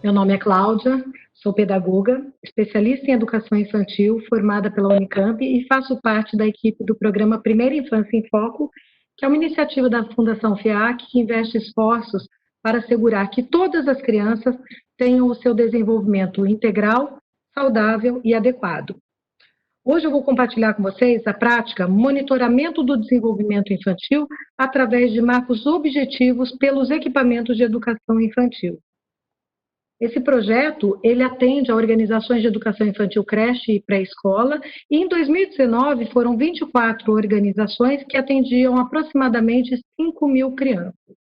Meu nome é Cláudia, sou pedagoga, especialista em educação infantil, formada pela Unicamp e faço parte da equipe do programa Primeira Infância em Foco, que é uma iniciativa da Fundação FIAC que investe esforços para assegurar que todas as crianças tenham o seu desenvolvimento integral, saudável e adequado. Hoje eu vou compartilhar com vocês a prática monitoramento do desenvolvimento infantil através de marcos objetivos pelos equipamentos de educação infantil. Esse projeto, ele atende a organizações de educação infantil, creche e pré-escola, e em 2019 foram 24 organizações que atendiam aproximadamente 5.000 crianças.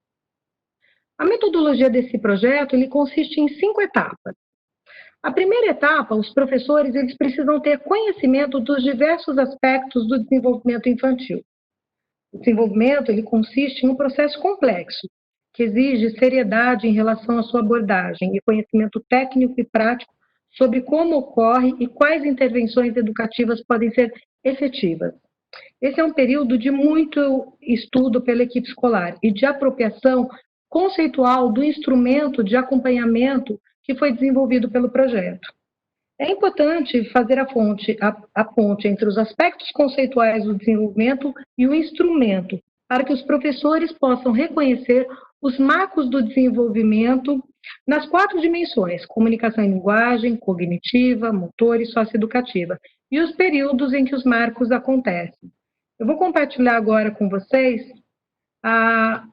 A metodologia desse projeto, ele consiste em 5 etapas. A primeira etapa, os professores, eles precisam ter conhecimento dos diversos aspectos do desenvolvimento infantil. O desenvolvimento, ele consiste em um processo complexo, que exige seriedade em relação à sua abordagem e conhecimento técnico e prático sobre como ocorre e quais intervenções educativas podem ser efetivas. Esse é um período de muito estudo pela equipe escolar e de apropriação conceitual do instrumento de acompanhamento que foi desenvolvido pelo projeto. É importante fazer a ponte entre os aspectos conceituais do desenvolvimento e o instrumento, para que os professores possam reconhecer os marcos do desenvolvimento nas 4 dimensões: comunicação em linguagem, cognitiva, motor e socioeducativa, e os períodos em que os marcos acontecem. Eu vou compartilhar agora com vocês a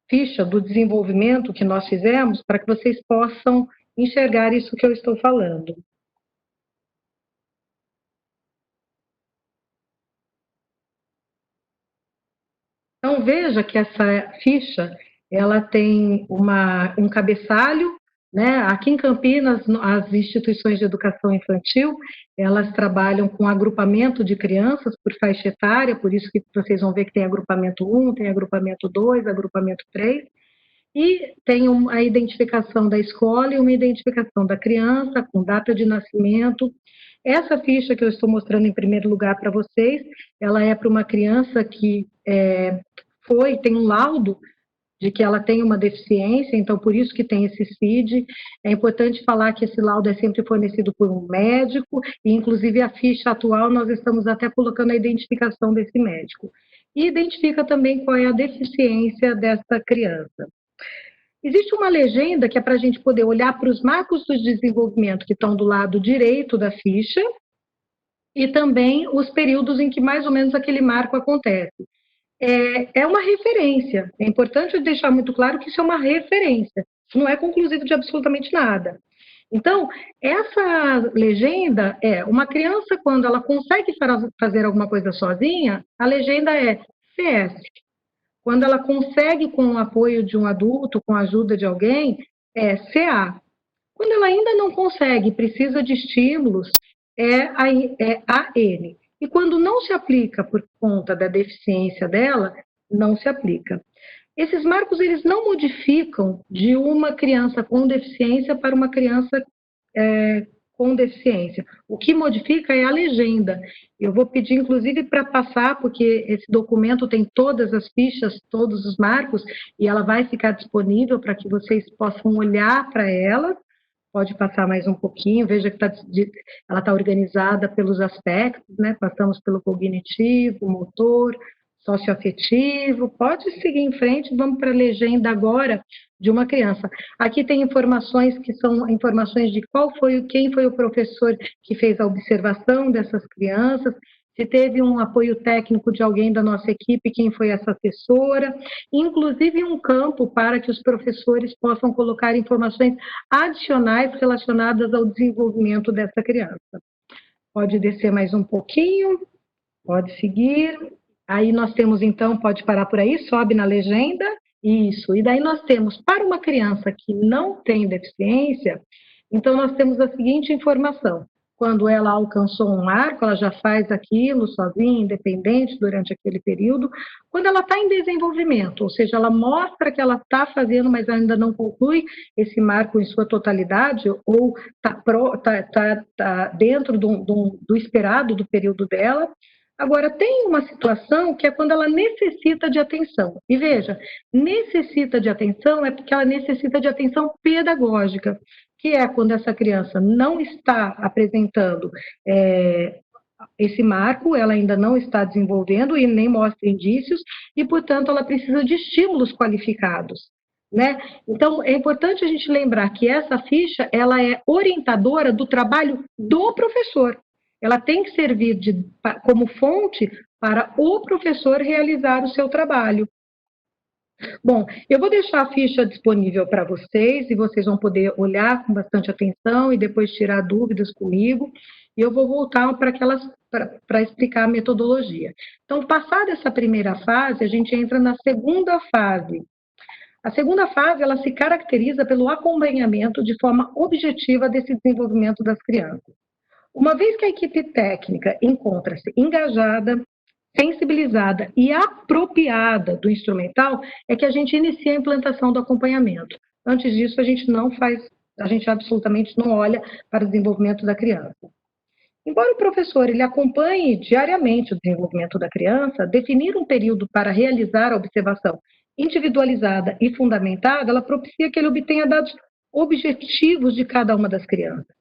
ficha do desenvolvimento que nós fizemos, para que vocês possam enxergar isso que eu estou falando. Então, veja que essa ficha, ela tem um cabeçalho, né? Aqui em Campinas, as instituições de educação infantil, elas trabalham com agrupamento de crianças por faixa etária, por isso que vocês vão ver que tem agrupamento 1, tem agrupamento 2, agrupamento 3, e tem a identificação da escola e uma identificação da criança, com data de nascimento. Essa ficha que eu estou mostrando em primeiro lugar para vocês, ela é para uma criança que tem um laudo de que ela tem uma deficiência, então por isso que tem esse CID. É importante falar que esse laudo é sempre fornecido por um médico, e inclusive a ficha atual nós estamos até colocando a identificação desse médico. E identifica também qual é a deficiência dessa criança. Existe uma legenda que é para a gente poder olhar para os marcos do desenvolvimento que estão do lado direito da ficha, e também os períodos em que mais ou menos aquele marco acontece. É uma referência. É importante deixar muito claro que isso é uma referência. Isso não é conclusivo de absolutamente nada. Então, essa legenda uma criança, quando ela consegue fazer alguma coisa sozinha, a legenda é CS. Quando ela consegue com o apoio de um adulto, com a ajuda de alguém, é CA. Quando ela ainda não consegue, precisa de estímulos, é AN. E quando não se aplica por conta da deficiência dela, não se aplica. Esses marcos, eles não modificam de uma criança com deficiência para uma criança com deficiência. O que modifica é a legenda. Eu vou pedir, inclusive, para passar, porque esse documento tem todas as fichas, todos os marcos, e ela vai ficar disponível para que vocês possam olhar para ela. Pode passar mais um pouquinho, veja que ela está organizada pelos aspectos, né? Passamos pelo cognitivo, motor, socioafetivo. Pode seguir em frente, vamos para a legenda agora de uma criança. Aqui tem informações que são informações de quem foi o professor que fez a observação dessas crianças, se teve um apoio técnico de alguém da nossa equipe, quem foi essa assessora, inclusive um campo para que os professores possam colocar informações adicionais relacionadas ao desenvolvimento dessa criança. Pode descer mais um pouquinho, pode seguir. Aí nós temos, então, pode parar por aí, sobe na legenda, isso. E daí nós temos, para uma criança que não tem deficiência, então nós temos a seguinte informação: quando ela alcançou um marco, ela já faz aquilo sozinha, independente, durante aquele período. Quando ela está em desenvolvimento, ou seja, ela mostra que ela está fazendo, mas ainda não conclui esse marco em sua totalidade, ou está dentro do esperado do período dela. Agora, tem uma situação que é quando ela necessita de atenção. E veja, necessita de atenção é porque ela necessita de atenção pedagógica. que é quando essa criança não está apresentando esse marco, ela ainda não está desenvolvendo e nem mostra indícios, e, portanto, ela precisa de estímulos qualificados, né? Então, é importante a gente lembrar que essa ficha, ela é orientadora do trabalho do professor. Ela tem que servir como fonte para o professor realizar o seu trabalho. Bom, eu vou deixar a ficha disponível para vocês e vocês vão poder olhar com bastante atenção e depois tirar dúvidas comigo. E eu vou voltar para explicar a metodologia. Então, passada essa primeira fase, a gente entra na segunda fase. A segunda fase, ela se caracteriza pelo acompanhamento de forma objetiva desse desenvolvimento das crianças. Uma vez que a equipe técnica encontra-se engajada, sensibilizada e apropriada do instrumental, é que a gente inicia a implantação do acompanhamento. Antes disso, a gente absolutamente não olha para o desenvolvimento da criança. Embora o professor ele acompanhe diariamente o desenvolvimento da criança, definir um período para realizar a observação individualizada e fundamentada, ela propicia que ele obtenha dados objetivos de cada uma das crianças.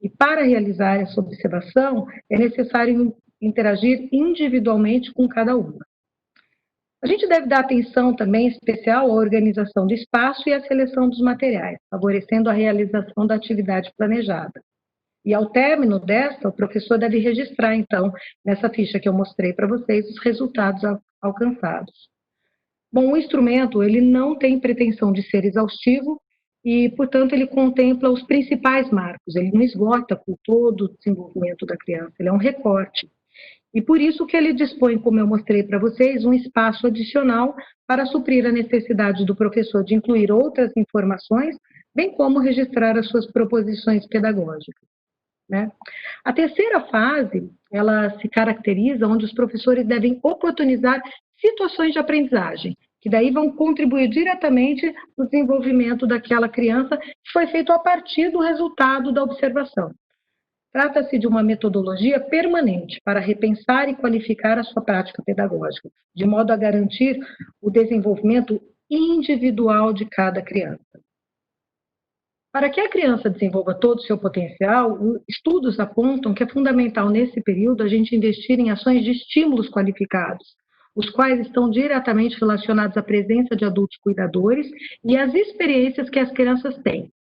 E para realizar essa observação, é necessário interagir individualmente com cada uma. A gente deve dar atenção também especial à organização do espaço e à seleção dos materiais, favorecendo a realização da atividade planejada. E ao término desta, o professor deve registrar, então, nessa ficha que eu mostrei para vocês, os resultados alcançados. Bom, o instrumento, ele não tem pretensão de ser exaustivo e, portanto, ele contempla os principais marcos, ele não esgota por todo o desenvolvimento da criança, ele é um recorte. E por isso que ele dispõe, como eu mostrei para vocês, um espaço adicional para suprir a necessidade do professor de incluir outras informações, bem como registrar as suas proposições pedagógicas, né? A terceira fase, ela se caracteriza onde os professores devem oportunizar situações de aprendizagem, que daí vão contribuir diretamente no desenvolvimento daquela criança, que foi feito a partir do resultado da observação. Trata-se de uma metodologia permanente para repensar e qualificar a sua prática pedagógica, de modo a garantir o desenvolvimento individual de cada criança. Para que a criança desenvolva todo o seu potencial, estudos apontam que é fundamental, nesse período, a gente investir em ações de estímulos qualificados, os quais estão diretamente relacionados à presença de adultos cuidadores e às experiências que as crianças têm,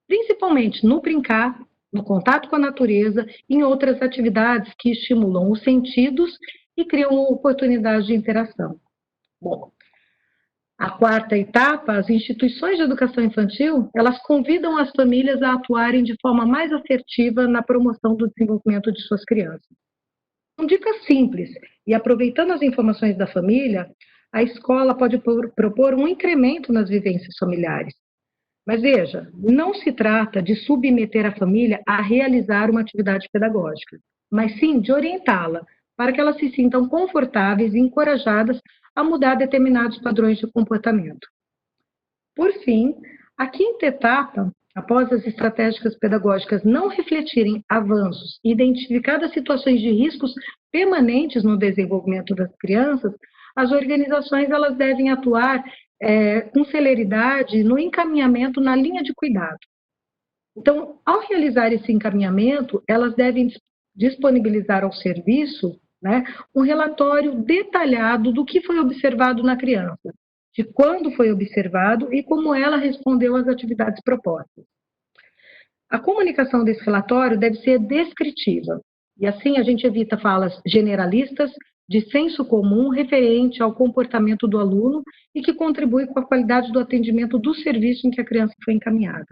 principalmente no brincar, no contato com a natureza e em outras atividades que estimulam os sentidos e criam oportunidades de interação. Bom, a quarta etapa, as instituições de educação infantil, elas convidam as famílias a atuarem de forma mais assertiva na promoção do desenvolvimento de suas crianças. São dicas simples, e aproveitando as informações da família, a escola pode propor um incremento nas vivências familiares. Mas veja, não se trata de submeter a família a realizar uma atividade pedagógica, mas sim de orientá-la, para que elas se sintam confortáveis e encorajadas a mudar determinados padrões de comportamento. Por fim, a quinta etapa, após as estratégias pedagógicas não refletirem avanços e identificadas situações de riscos permanentes no desenvolvimento das crianças, as organizações elas devem atuar com celeridade no encaminhamento na linha de cuidado. Então, ao realizar esse encaminhamento, elas devem disponibilizar ao serviço, né, um relatório detalhado do que foi observado na criança, de quando foi observado e como ela respondeu às atividades propostas. A comunicação desse relatório deve ser descritiva, e assim a gente evita falas generalistas, de senso comum referente ao comportamento do aluno e que contribui com a qualidade do atendimento do serviço em que a criança foi encaminhada.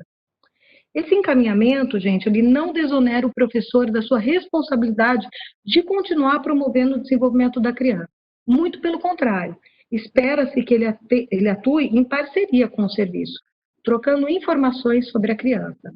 Esse encaminhamento, gente, ele não desonera o professor da sua responsabilidade de continuar promovendo o desenvolvimento da criança. Muito pelo contrário, espera-se que ele atue em parceria com o serviço, trocando informações sobre a criança.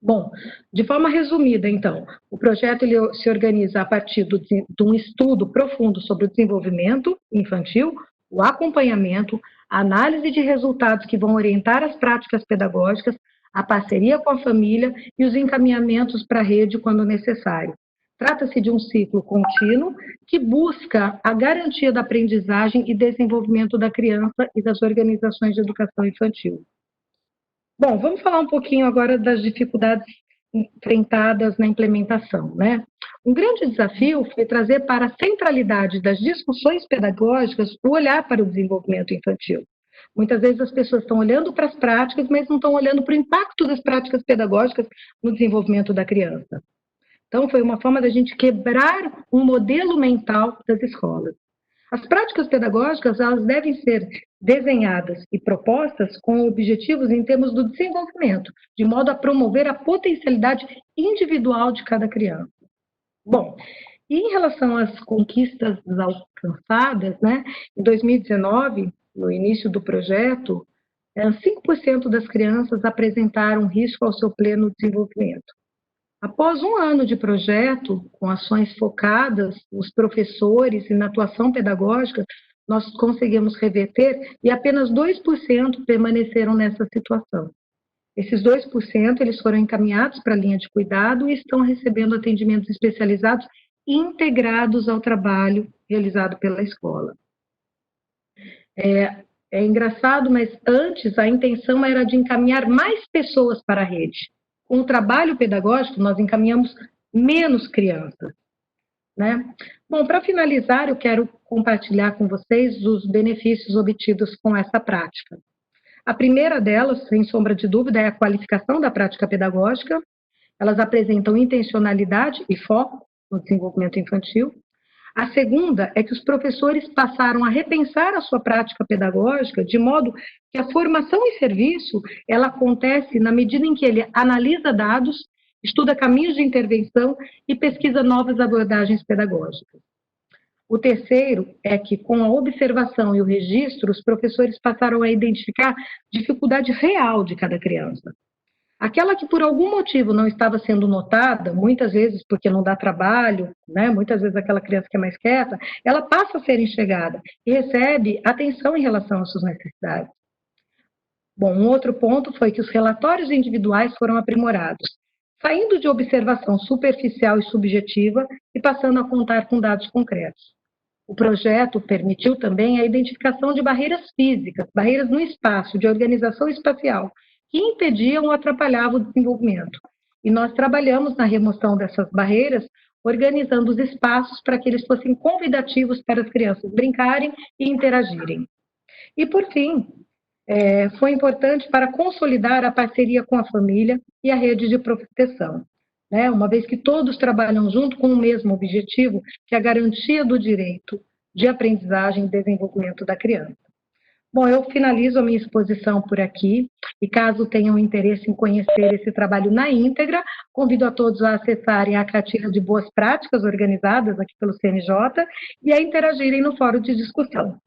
Bom, de forma resumida, então, o projeto ele se organiza a partir de um estudo profundo sobre o desenvolvimento infantil, o acompanhamento, a análise de resultados que vão orientar as práticas pedagógicas, a parceria com a família e os encaminhamentos para a rede quando necessário. Trata-se de um ciclo contínuo que busca a garantia da aprendizagem e desenvolvimento da criança e das organizações de educação infantil. Bom, vamos falar um pouquinho agora das dificuldades enfrentadas na implementação, né? Um grande desafio foi trazer para a centralidade das discussões pedagógicas o olhar para o desenvolvimento infantil. Muitas vezes as pessoas estão olhando para as práticas, mas não estão olhando para o impacto das práticas pedagógicas no desenvolvimento da criança. Então, foi uma forma da gente quebrar um modelo mental das escolas. As práticas pedagógicas, elas devem ser desenhadas e propostas com objetivos em termos do desenvolvimento, de modo a promover a potencialidade individual de cada criança. Bom, e em relação às conquistas alcançadas, né, em 2019, no início do projeto, 5% das crianças apresentaram risco ao seu pleno desenvolvimento. Após um ano de projeto, com ações focadas nos professores e na atuação pedagógica, nós conseguimos reverter e apenas 2% permaneceram nessa situação. Esses 2% eles foram encaminhados para a linha de cuidado e estão recebendo atendimentos especializados integrados ao trabalho realizado pela escola. É engraçado, mas antes a intenção era de encaminhar mais pessoas para a rede. Com o trabalho pedagógico, nós encaminhamos menos crianças, né? Bom, para finalizar, eu quero compartilhar com vocês os benefícios obtidos com essa prática. A primeira delas, sem sombra de dúvida, é a qualificação da prática pedagógica. Elas apresentam intencionalidade e foco no desenvolvimento infantil. A segunda é que os professores passaram a repensar a sua prática pedagógica de modo que a formação em serviço ela acontece na medida em que ele analisa dados, estuda caminhos de intervenção e pesquisa novas abordagens pedagógicas. O terceiro é que, com a observação e o registro, os professores passaram a identificar dificuldade real de cada criança. Aquela que por algum motivo não estava sendo notada, muitas vezes porque não dá trabalho, né? Muitas vezes aquela criança que é mais quieta, ela passa a ser enxergada e recebe atenção em relação às suas necessidades. Bom, um outro ponto foi que os relatórios individuais foram aprimorados, saindo de observação superficial e subjetiva e passando a contar com dados concretos. O projeto permitiu também a identificação de barreiras físicas, barreiras no espaço, de organização espacial, que impediam ou atrapalhavam o desenvolvimento. E nós trabalhamos na remoção dessas barreiras, organizando os espaços para que eles fossem convidativos para as crianças brincarem e interagirem. E, por fim, foi importante para consolidar a parceria com a família e a rede de proteção, né? Uma vez que todos trabalham junto com o mesmo objetivo, que é a garantia do direito de aprendizagem e desenvolvimento da criança. Bom, eu finalizo a minha exposição por aqui e caso tenham interesse em conhecer esse trabalho na íntegra, convido a todos a acessarem a cartilha de boas práticas organizadas aqui pelo CNJ e a interagirem no fórum de discussão.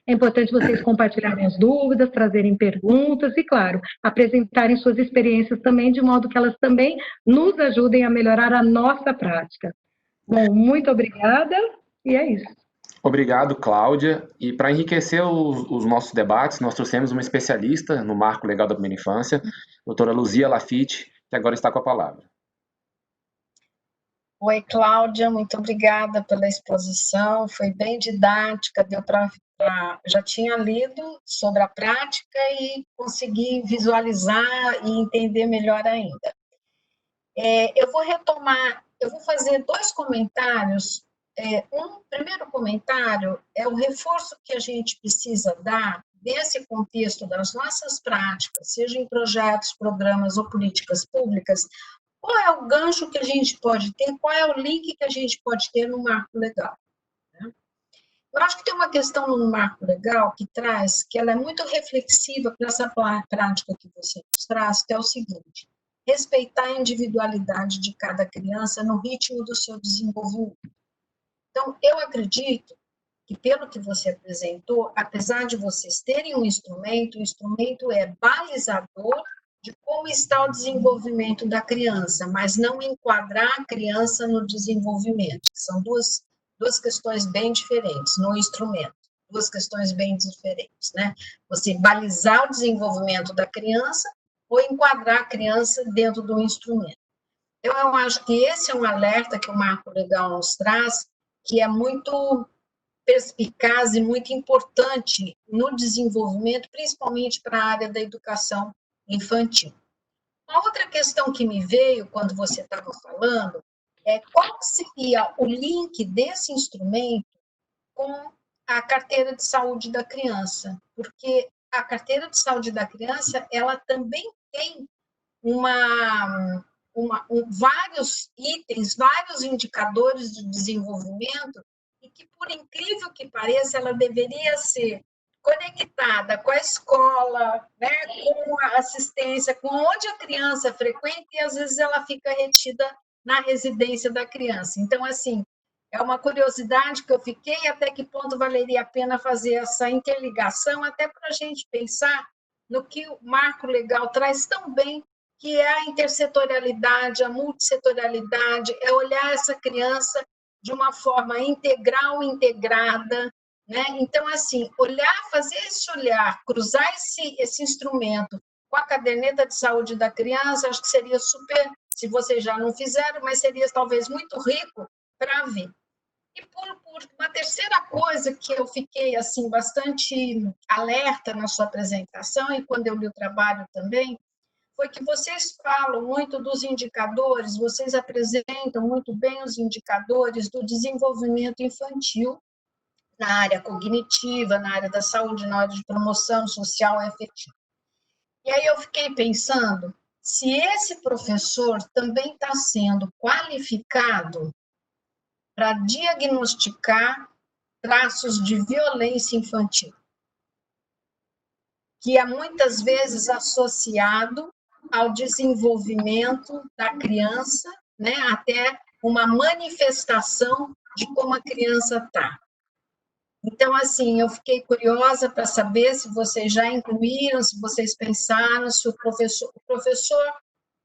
É importante vocês compartilharem as dúvidas, trazerem perguntas e, claro, apresentarem suas experiências também, de modo que elas também nos ajudem a melhorar a nossa prática. Bom, muito obrigada e é isso. Obrigado, Cláudia. E para enriquecer os nossos debates, nós trouxemos uma especialista no marco legal da primeira infância, doutora Luzia Lafitte, que agora está com a palavra. Oi, Cláudia, muito obrigada pela exposição, foi bem didática, já tinha lido sobre a prática e consegui visualizar e entender melhor ainda. Eu vou fazer dois comentários. Primeiro comentário é o reforço que a gente precisa dar desse contexto das nossas práticas, seja em projetos, programas ou políticas públicas. Qual é o gancho que a gente pode ter? Qual é o link que a gente pode ter no marco legal? Eu acho que tem uma questão no marco legal que traz, que ela é muito reflexiva para essa prática que você nos traz, que é o seguinte: respeitar a individualidade de cada criança no ritmo do seu desenvolvimento. Então, eu acredito que, pelo que você apresentou, apesar de vocês terem um instrumento, o instrumento é balizador de como está o desenvolvimento da criança, mas não enquadrar a criança no desenvolvimento. São duas questões bem diferentes no instrumento, duas questões bem diferentes, né? Você balizar o desenvolvimento da criança ou enquadrar a criança dentro do instrumento. Eu acho que esse é um alerta que o marco legal nos traz, que é muito perspicaz e muito importante no desenvolvimento, principalmente para a área da educação infantil. Uma outra questão que me veio quando você estava falando é qual seria o link desse instrumento com a carteira de saúde da criança, porque a carteira de saúde da criança, ela também tem vários itens, vários indicadores de desenvolvimento, e que, por incrível que pareça, ela deveria ser conectada com a escola, né, com a assistência, com onde a criança frequenta, e às vezes ela fica retida na residência da criança. Então, assim, é uma curiosidade que eu fiquei, até que ponto valeria a pena fazer essa interligação, até para a gente pensar no que o marco legal traz tão bem, que é a intersetorialidade, a multissetorialidade, é olhar essa criança de uma forma integral, integrada, né? Então, assim, fazer esse olhar, cruzar esse instrumento com a caderneta de saúde da criança, acho que seria super, se vocês já não fizeram, mas seria talvez muito rico para ver. E por uma terceira coisa que eu fiquei assim bastante alerta na sua apresentação, e quando eu li o trabalho também, foi que vocês falam muito dos indicadores, vocês apresentam muito bem os indicadores do desenvolvimento infantil na área cognitiva, na área da saúde, na área de promoção social e afetiva. E aí eu fiquei pensando, se esse professor também está sendo qualificado para diagnosticar traços de violência infantil, que é muitas vezes associado ao desenvolvimento da criança, né, até uma manifestação de como a criança está. Então, assim, eu fiquei curiosa para saber se vocês já incluíram, se vocês pensaram, se o professor,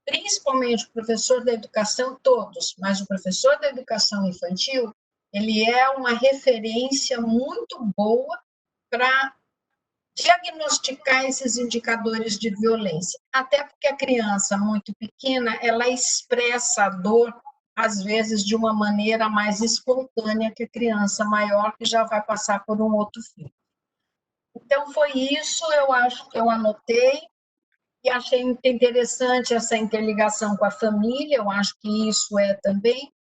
principalmente o professor da educação, todos, mas o professor da educação infantil, ele é uma referência muito boa para diagnosticar esses indicadores de violência, até porque a criança muito pequena, ela expressa a dor, às vezes, de uma maneira mais espontânea que a criança maior, que já vai passar por um outro filho. Então, foi isso, eu acho que eu anotei, e achei interessante essa interligação com a família, eu acho que isso é também,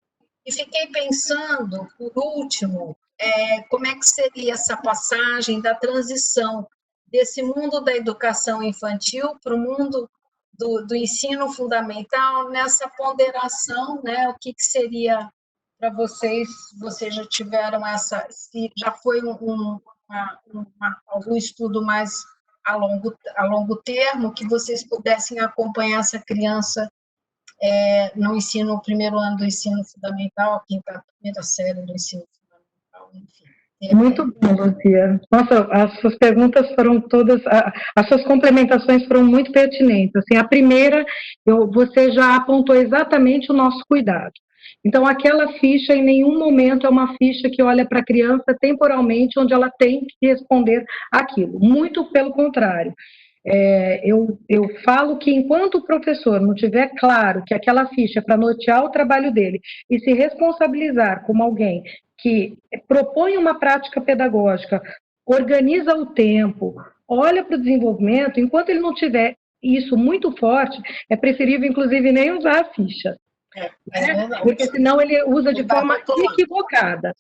e fiquei pensando, por último, como é que seria essa passagem da transição desse mundo da educação infantil para o mundo do ensino fundamental, nessa ponderação, né? O que seria para vocês já tiveram essa, se já foi algum estudo mais a longo termo, que vocês pudessem acompanhar essa criança no ensino, primeiro ano do ensino fundamental, a primeira série do ensino fundamental, enfim. Muito bom, Luzia. Nossa, as suas perguntas foram todas, as suas complementações foram muito pertinentes. Assim, a primeira, você já apontou exatamente o nosso cuidado. Então, aquela ficha, em nenhum momento, é uma ficha que olha para a criança temporalmente, onde ela tem que responder aquilo. Muito pelo contrário. Eu falo que enquanto o professor não tiver claro que aquela ficha é para nortear o trabalho dele e se responsabilizar como alguém que propõe uma prática pedagógica, organiza o tempo, olha para o desenvolvimento, enquanto ele não tiver isso muito forte, é preferível, inclusive, nem usar a ficha. Porque senão ele usa de forma equivocada.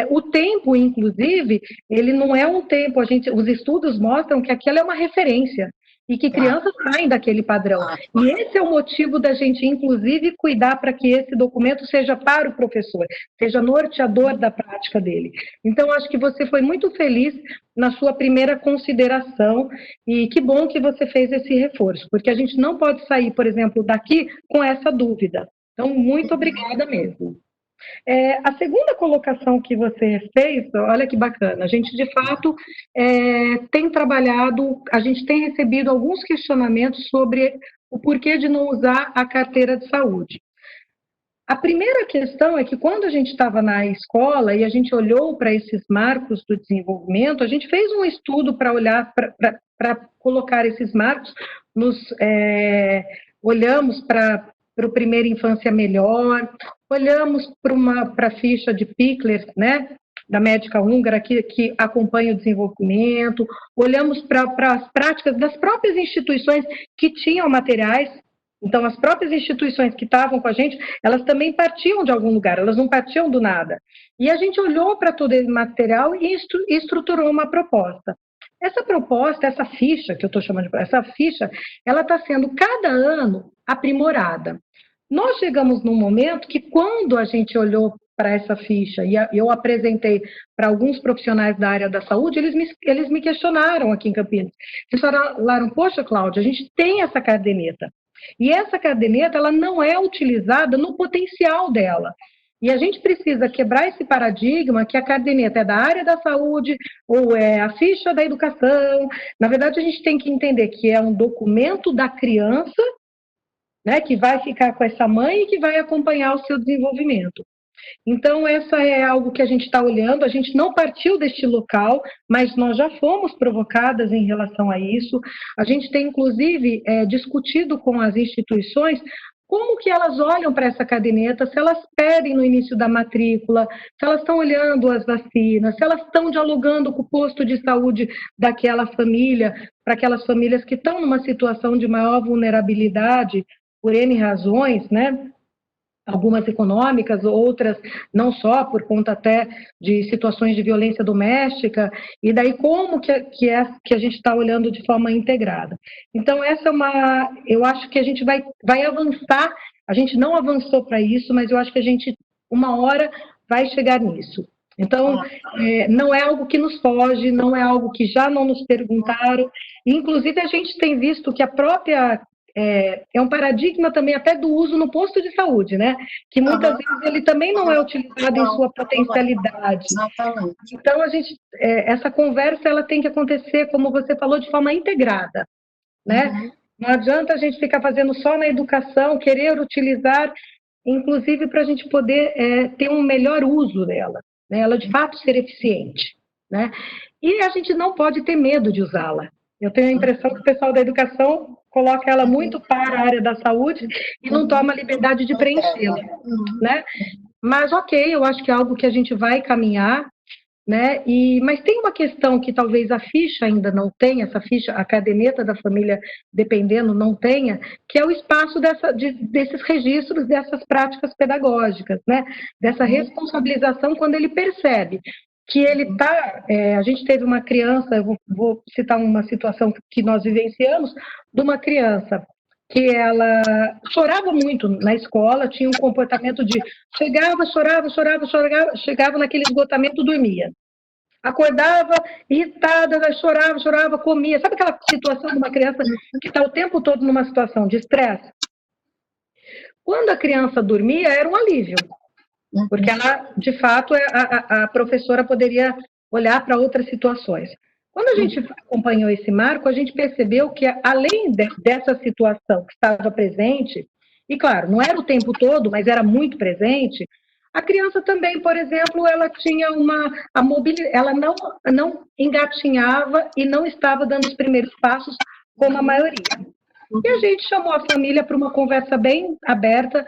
O tempo, inclusive, ele não é um tempo, os estudos mostram que aquilo é uma referência e que crianças saem daquele padrão. E esse é o motivo da gente, inclusive, cuidar para que esse documento seja para o professor, seja norteador da prática dele. Então, acho que você foi muito feliz na sua primeira consideração, e que bom que você fez esse reforço, porque a gente não pode sair, por exemplo, daqui com essa dúvida. Então, muito obrigada mesmo. A segunda colocação que você fez, olha que bacana, a gente de fato tem trabalhado, a gente tem recebido alguns questionamentos sobre o porquê de não usar a carteira de saúde. A primeira questão é que quando a gente estava na escola e a gente olhou para esses marcos do desenvolvimento, a gente fez um estudo para olhar, para colocar esses marcos, olhamos para o Primeira Infância Melhor, olhamos para a ficha de Pickler, né, da médica húngara que acompanha o desenvolvimento, olhamos para as práticas das próprias instituições que tinham materiais. Então, as próprias instituições que estavam com a gente, elas também partiam de algum lugar, elas não partiam do nada. E a gente olhou para todo esse material e estruturou uma proposta. Essa proposta, essa ficha, que eu estou chamando de essa ficha, ela está sendo cada ano aprimorada. Nós chegamos num momento que, quando a gente olhou para essa ficha e eu apresentei para alguns profissionais da área da saúde, eles me questionaram aqui em Campinas. Eles falaram, poxa, Cláudia, a gente tem essa caderneta. E essa caderneta, ela não é utilizada no potencial dela. E a gente precisa quebrar esse paradigma que a caderneta é da área da saúde ou é a ficha da educação. Na verdade, a gente tem que entender que é um documento da criança, né, que vai ficar com essa mãe e que vai acompanhar o seu desenvolvimento. Então, essa é algo que a gente está olhando, a gente não partiu deste local, mas nós já fomos provocadas em relação a isso. A gente tem, inclusive, discutido com as instituições como que elas olham para essa caderneta, se elas pedem no início da matrícula, se elas estão olhando as vacinas, se elas estão dialogando com o posto de saúde daquela família, para aquelas famílias que estão numa situação de maior vulnerabilidade, por N razões, né? Algumas econômicas, outras não só, por conta até de situações de violência doméstica, e daí como que a gente está olhando de forma integrada. Então, eu acho que a gente vai avançar, a gente não avançou para isso, mas eu acho que a gente, uma hora, vai chegar nisso. Então, não é algo que nos foge, não é algo que já não nos perguntaram, inclusive a gente tem visto que a própria... É um paradigma também até do uso no posto de saúde, né? Que muitas vezes ele também não é utilizado em sua potencialidade. Então, essa conversa ela tem que acontecer, como você falou, de forma integrada, né? Não adianta a gente ficar fazendo só na educação, querer utilizar, inclusive para a gente poder ter um melhor uso dela, né? Ela de fato ser eficiente, né? E a gente não pode ter medo de usá-la. Eu tenho a impressão que o pessoal da educação coloca ela muito para a área da saúde e não toma a liberdade de preenchê-la, né? Mas, ok, eu acho que é algo que a gente vai caminhar, né? Mas tem uma questão que talvez a ficha ainda não tenha, essa ficha, a caderneta da família, dependendo, não tenha, que é o espaço desses registros, dessas práticas pedagógicas, né? Dessa responsabilização quando ele percebe que ele está... a gente teve uma criança, eu vou citar uma situação que nós vivenciamos, de uma criança que ela chorava muito na escola, tinha um comportamento de chegava, chorava, chegava naquele esgotamento, dormia. Acordava, irritada, chorava, comia. Sabe aquela situação de uma criança que está o tempo todo numa situação de estresse? Quando a criança dormia, era um alívio. Porque ela, de fato, a professora poderia olhar para outras situações. Quando a gente acompanhou esse marco, a gente percebeu que, além dessa situação que estava presente, e claro, não era o tempo todo, mas era muito presente, a criança também, por exemplo, ela tinha a mobilidade, ela não engatinhava e não estava dando os primeiros passos como a maioria. E a gente chamou a família para uma conversa bem aberta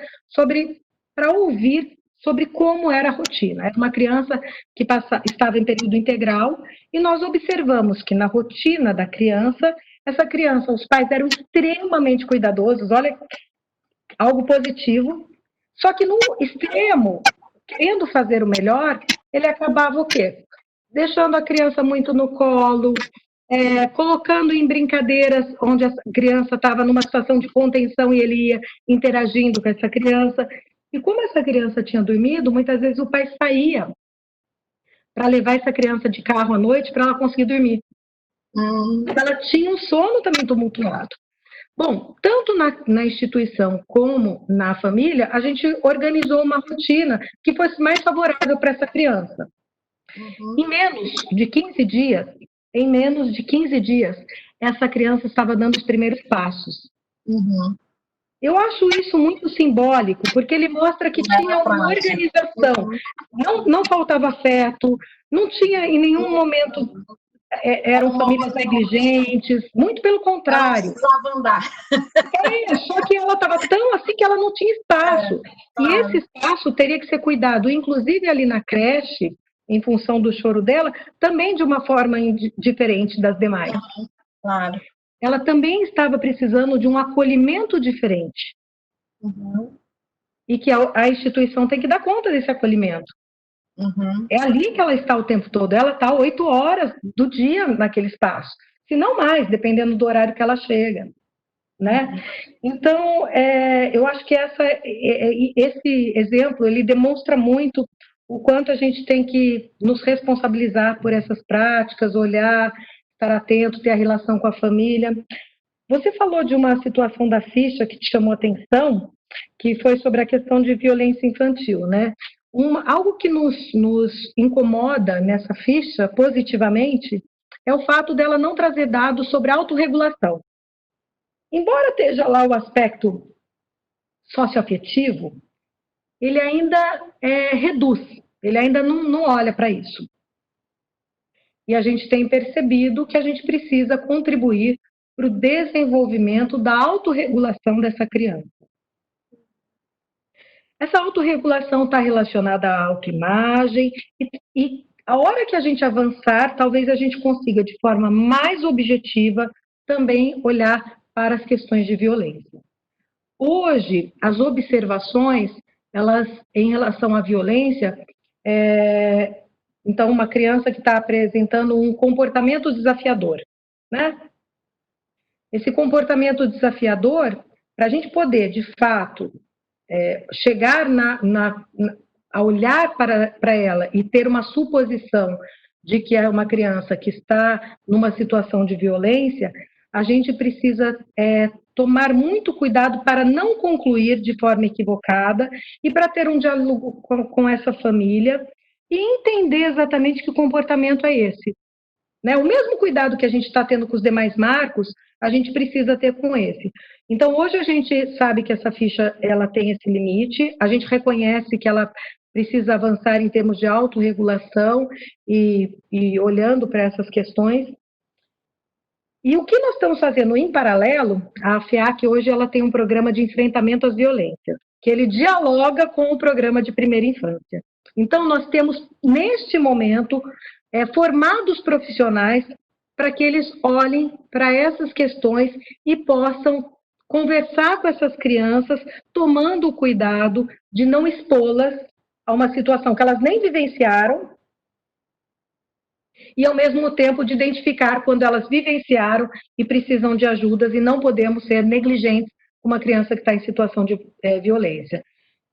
para ouvir sobre como era a rotina. Era uma criança que estava em período integral e nós observamos que na rotina da criança, essa criança, os pais eram extremamente cuidadosos, olha, algo positivo, só que no extremo, querendo fazer o melhor, ele acabava o quê? Deixando a criança muito no colo, colocando em brincadeiras onde a criança estava numa situação de contenção e ele ia interagindo com essa criança. E como essa criança tinha dormido, muitas vezes o pai saía para levar essa criança de carro à noite para ela conseguir dormir. Ela tinha um sono também tumultuado. Bom, tanto na instituição como na família, a gente organizou uma rotina que fosse mais favorável para essa criança. Em menos de 15 dias, essa criança estava dando os primeiros passos. Eu acho isso muito simbólico, porque ele mostra que tinha uma organização, não faltava afeto, não tinha em nenhum momento, eram famílias negligentes, muito pelo contrário. Ela precisava andar. Só que ela estava tão assim que ela não tinha espaço. E esse espaço teria que ser cuidado, inclusive ali na creche, em função do choro dela, também de uma forma diferente das demais. Claro. Ela também estava precisando de um acolhimento diferente. E que a instituição tem que dar conta desse acolhimento. É ali que ela está o tempo todo. Ela está 8 horas do dia naquele espaço. Se não mais, dependendo do horário que ela chega. Né? Então, eu acho que esse exemplo, ele demonstra muito o quanto a gente tem que nos responsabilizar por essas práticas, olhar, estar atento, ter a relação com a família. Você falou de uma situação da ficha que te chamou a atenção, que foi sobre a questão de violência infantil, né? Algo que nos incomoda nessa ficha, positivamente, é o fato dela não trazer dados sobre autorregulação. Embora esteja lá o aspecto socioafetivo, ele ainda reduz, ele ainda não olha para isso. E a gente tem percebido que a gente precisa contribuir para o desenvolvimento da autorregulação dessa criança. Essa autorregulação está relacionada à autoimagem e a hora que a gente avançar, talvez a gente consiga, de forma mais objetiva, também olhar para as questões de violência. Hoje, as observações, elas, em relação à violência, então, uma criança que está apresentando um comportamento desafiador, né? Esse comportamento desafiador, para a gente poder, de fato, chegar a olhar para ela e ter uma suposição de que é uma criança que está numa situação de violência, a gente precisa tomar muito cuidado para não concluir de forma equivocada e para ter um diálogo com essa família e entender exatamente que comportamento é esse. Né? O mesmo cuidado que a gente está tendo com os demais marcos, a gente precisa ter com esse. Então, hoje a gente sabe que essa ficha ela tem esse limite, a gente reconhece que ela precisa avançar em termos de autorregulação e olhando para essas questões. E o que nós estamos fazendo em paralelo, a FEAC hoje ela tem um programa de enfrentamento às violências, que ele dialoga com o programa de primeira infância. Então, nós temos, neste momento, formados profissionais para que eles olhem para essas questões e possam conversar com essas crianças, tomando o cuidado de não expô-las a uma situação que elas nem vivenciaram e, ao mesmo tempo, de identificar quando elas vivenciaram e precisam de ajudas e não podemos ser negligentes com uma criança que está em situação de violência.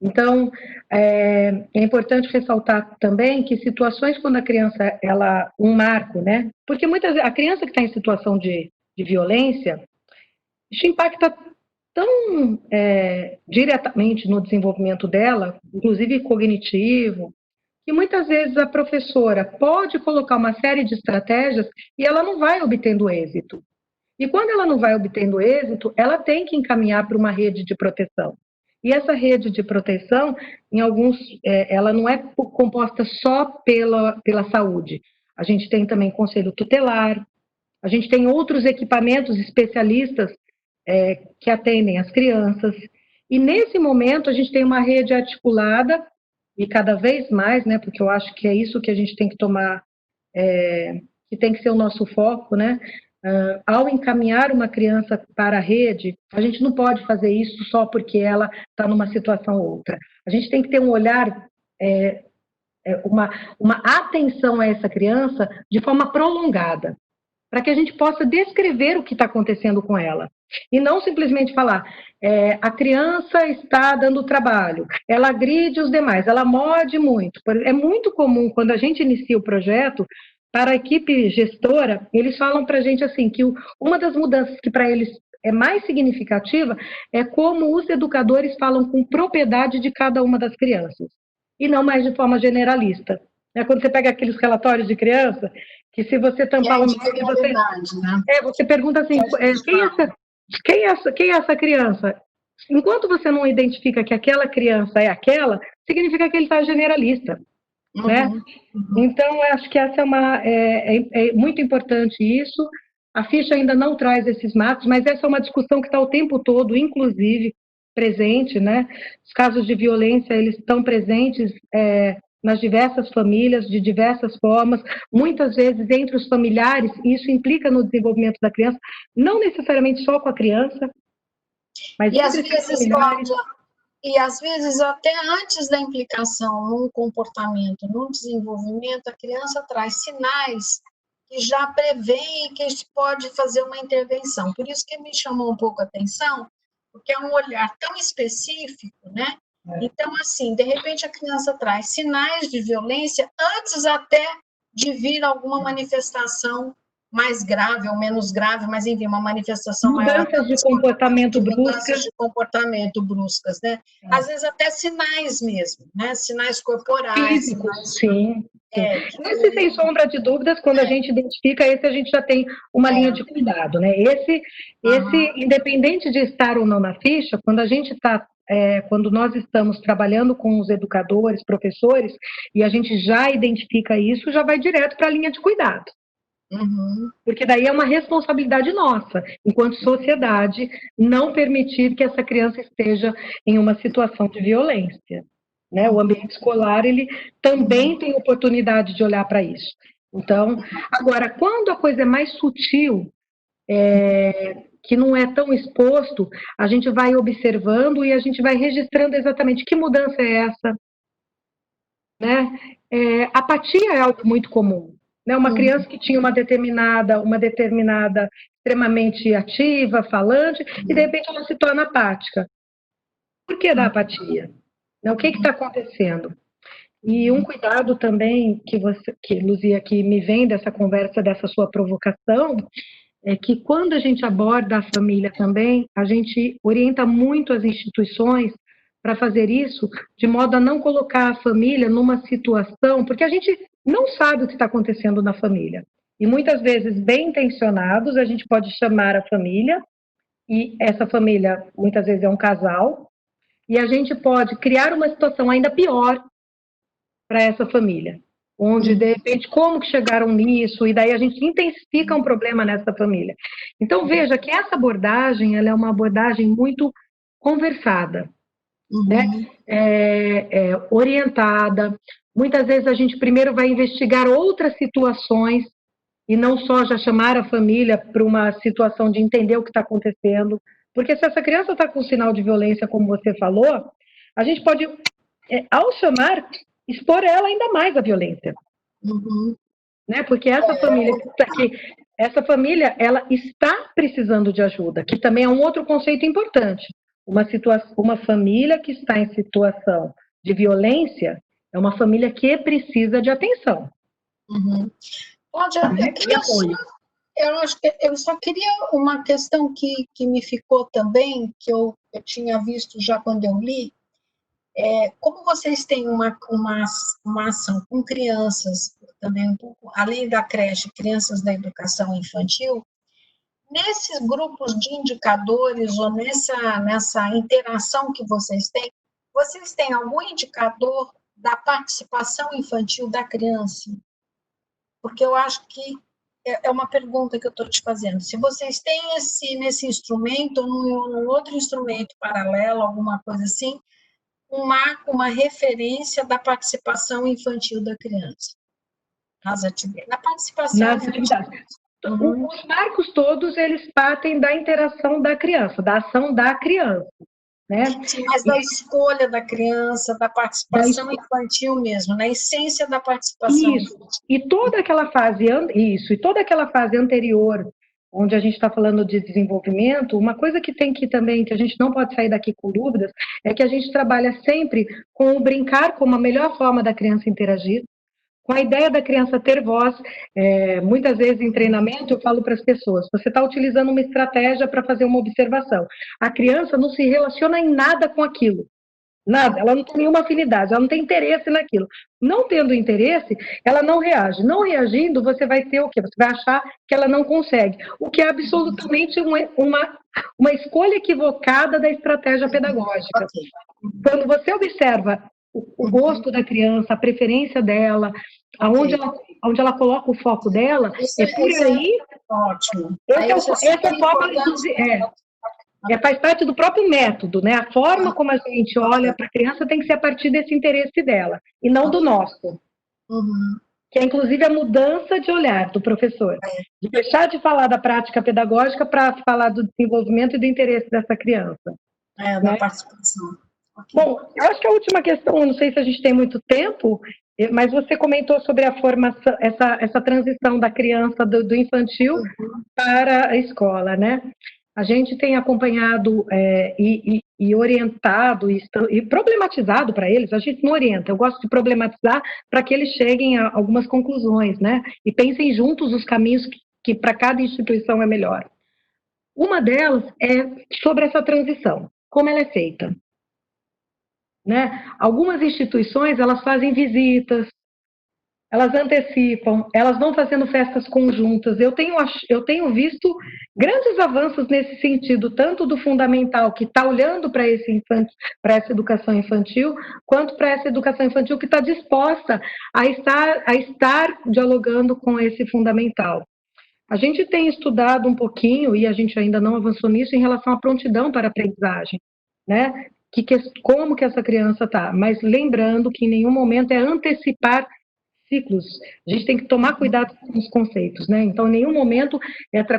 Então, é importante ressaltar também que situações quando a criança, um marco, né? Porque a criança que está em situação de violência, isso impacta tão diretamente no desenvolvimento dela, inclusive cognitivo, que muitas vezes a professora pode colocar uma série de estratégias e ela não vai obtendo êxito. E quando ela não vai obtendo êxito, ela tem que encaminhar para uma rede de proteção. E essa rede de proteção, ela não é composta só pela saúde. A gente tem também conselho tutelar, a gente tem outros equipamentos especialistas que atendem as crianças. E nesse momento a gente tem uma rede articulada, e cada vez mais, né, porque eu acho que é isso que a gente tem que tomar, que tem que ser o nosso foco, né? Ao encaminhar uma criança para a rede, a gente não pode fazer isso só porque ela está numa situação ou outra. A gente tem que ter um olhar, uma atenção a essa criança de forma prolongada, para que a gente possa descrever o que está acontecendo com ela. E não simplesmente falar, a criança está dando trabalho, ela agride os demais, ela morde muito. É muito comum, quando a gente inicia o projeto, para a equipe gestora, eles falam para a gente assim, que uma das mudanças que para eles é mais significativa é como os educadores falam com propriedade de cada uma das crianças, e não mais de forma generalista. Quando você pega aqueles relatórios de criança, que se você tampar o nome, você pergunta assim, quem é essa criança? Enquanto você não identifica que aquela criança é aquela, significa que ele está generalista. Né? Então, eu acho que essa é muito importante isso. A ficha ainda não traz esses marcos, mas essa é uma discussão que está o tempo todo, inclusive, presente, né? Os casos de violência, eles estão presentes nas diversas famílias, de diversas formas, muitas vezes entre os familiares, e isso implica no desenvolvimento da criança, não necessariamente só com a criança, mas E às entre vezes, familiares. Cláudia, e às vezes até antes da implicação num comportamento, num desenvolvimento, a criança traz sinais que já prevêem que se pode fazer uma intervenção. Por isso que me chamou um pouco a atenção, porque é um olhar tão específico, né? Então, assim, de repente a criança traz sinais de violência antes até de vir alguma manifestação mais grave ou menos grave, mas enfim, uma manifestação maior. Mudanças de comportamento mudanças de comportamento bruscas, né? Às vezes até sinais mesmo, né? Sinais corporais. Físicos, sim. Esse, sem sombra de dúvidas, quando a gente identifica, esse a gente já tem uma linha de cuidado, né? Esse independente de estar ou não na ficha, quando a gente está quando nós estamos trabalhando com os educadores, professores, e a gente já identifica isso, já vai direto para a linha de cuidado. Porque daí é uma responsabilidade nossa, enquanto sociedade, não permitir que essa criança esteja em uma situação de violência. Né? O ambiente escolar, ele também tem oportunidade de olhar para isso. Então, agora, quando a coisa é mais sutil, que não é tão exposto, a gente vai observando e a gente vai registrando exatamente que mudança é essa. Né? Apatia é algo muito comum. Né? Uma criança que tinha uma determinada extremamente ativa, falante, e de repente ela se torna apática. Por que da apatia? Né? O que está acontecendo? E um cuidado também que Luzia, que me vem dessa conversa, dessa sua provocação, é que quando a gente aborda a família também, a gente orienta muito as instituições para fazer isso, de modo a não colocar a família numa situação, porque a gente não sabe o que está acontecendo na família. E muitas vezes, bem intencionados, a gente pode chamar a família, e essa família muitas vezes é um casal, e a gente pode criar uma situação ainda pior para essa família, onde, de repente, como que chegaram nisso, e daí a gente intensifica um problema nessa família. Então, veja que essa abordagem, ela é uma abordagem muito conversada, né? Orientada. Muitas vezes a gente primeiro vai investigar outras situações e não só já chamar a família para uma situação de entender o que está acontecendo, porque se essa criança está com sinal de violência, como você falou, a gente pode, ao chamar, expor ela ainda mais à violência. Né? Porque essa família, ela está precisando de ajuda, que também é um outro conceito importante. Uma família que está em situação de violência é uma família que precisa de atenção. Cláudia, eu só queria uma questão que me ficou também, que eu tinha visto já quando eu li, como vocês têm uma ação com crianças, também um pouco, além da creche, crianças da educação infantil, nesses grupos de indicadores ou nessa interação que vocês têm algum indicador da participação infantil da criança? Porque eu acho que é uma pergunta que eu estou te fazendo. Se vocês têm nesse instrumento ou num outro instrumento paralelo, alguma coisa assim, uma referência da participação infantil da criança. Na participação infantil. Os marcos todos, eles partem da interação da criança, da ação da criança. Né? Sim, mas da escolha da criança, da participação infantil mesmo, na essência da participação. Isso, e toda aquela fase anterior, onde a gente está falando de desenvolvimento, uma coisa que tem que também, que a gente não pode sair daqui com dúvidas, é que a gente trabalha sempre com o brincar como a melhor forma da criança interagir, com a ideia da criança ter voz. Muitas vezes em treinamento eu falo para as pessoas, você está utilizando uma estratégia para fazer uma observação. A criança não se relaciona em nada com aquilo. Nada, ela não tem nenhuma afinidade, ela não tem interesse naquilo. Não tendo interesse, ela não reage. Não reagindo, você vai ter o quê? Você vai achar que ela não consegue. O que é absolutamente uma escolha equivocada da estratégia pedagógica. Quando você observa o gosto da criança, a preferência dela, onde ela coloca o foco dela, por aí. Ótimo. Essa é a forma de faz parte do próprio método, né? A forma como a gente olha para a criança tem que ser a partir desse interesse dela, e não do nosso. Uhum. Que é, inclusive, a mudança de olhar do professor. De deixar de falar da prática pedagógica para falar do desenvolvimento e do interesse dessa criança. Da participação. Okay. Bom, eu acho que a última questão, eu não sei se a gente tem muito tempo, mas você comentou sobre a formação, essa transição da criança do infantil para a escola, né? A gente tem acompanhado e orientado e problematizado para eles. A gente não orienta, eu gosto de problematizar para que eles cheguem a algumas conclusões, né? E pensem juntos os caminhos que para cada instituição é melhor. Uma delas é sobre essa transição, como ela é feita. Né? Algumas instituições, elas fazem visitas, elas antecipam, elas vão fazendo festas conjuntas. Eu tenho visto grandes avanços nesse sentido, tanto do fundamental, que está olhando para essa educação infantil, quanto para essa educação infantil que está disposta a estar dialogando com esse fundamental. A gente tem estudado um pouquinho, e a gente ainda não avançou nisso, em relação à prontidão para a aprendizagem, né? Como que essa criança está, mas lembrando que em nenhum momento é antecipar ciclos. A gente tem que tomar cuidado com os conceitos, né? Então, em nenhum momento,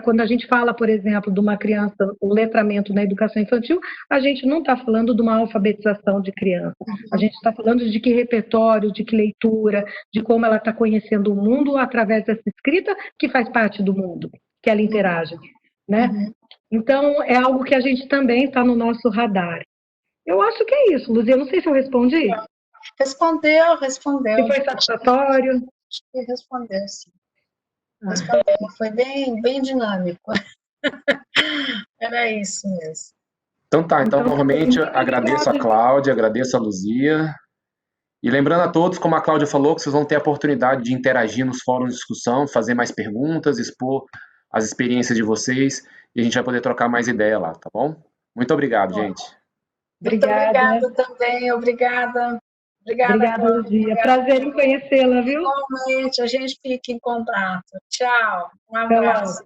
quando a gente fala, por exemplo, de uma criança, o letramento na educação infantil, a gente não está falando de uma alfabetização de criança. A gente está falando de que repertório, de que leitura, de como ela está conhecendo o mundo através dessa escrita que faz parte do mundo, que ela interage, né? Então, é algo que a gente também está no nosso radar. Eu acho que é isso, Luzia. Eu não sei se eu respondi. Respondeu. Se foi satisfatório. Acho que respondeu, sim. Respondeu. Foi bem dinâmico. Era isso mesmo. Então tá, novamente agradeço a Cláudia, agradeço a Luzia. E lembrando a todos, como a Cláudia falou, que vocês vão ter a oportunidade de interagir nos fóruns de discussão, fazer mais perguntas, expor as experiências de vocês, e a gente vai poder trocar mais ideia lá, tá bom? Muito obrigado, gente. Muito obrigada também, obrigada. Obrigada, Luzia. Prazer em conhecê-la, viu? Igualmente, a gente fica em contato. Tchau, um abraço.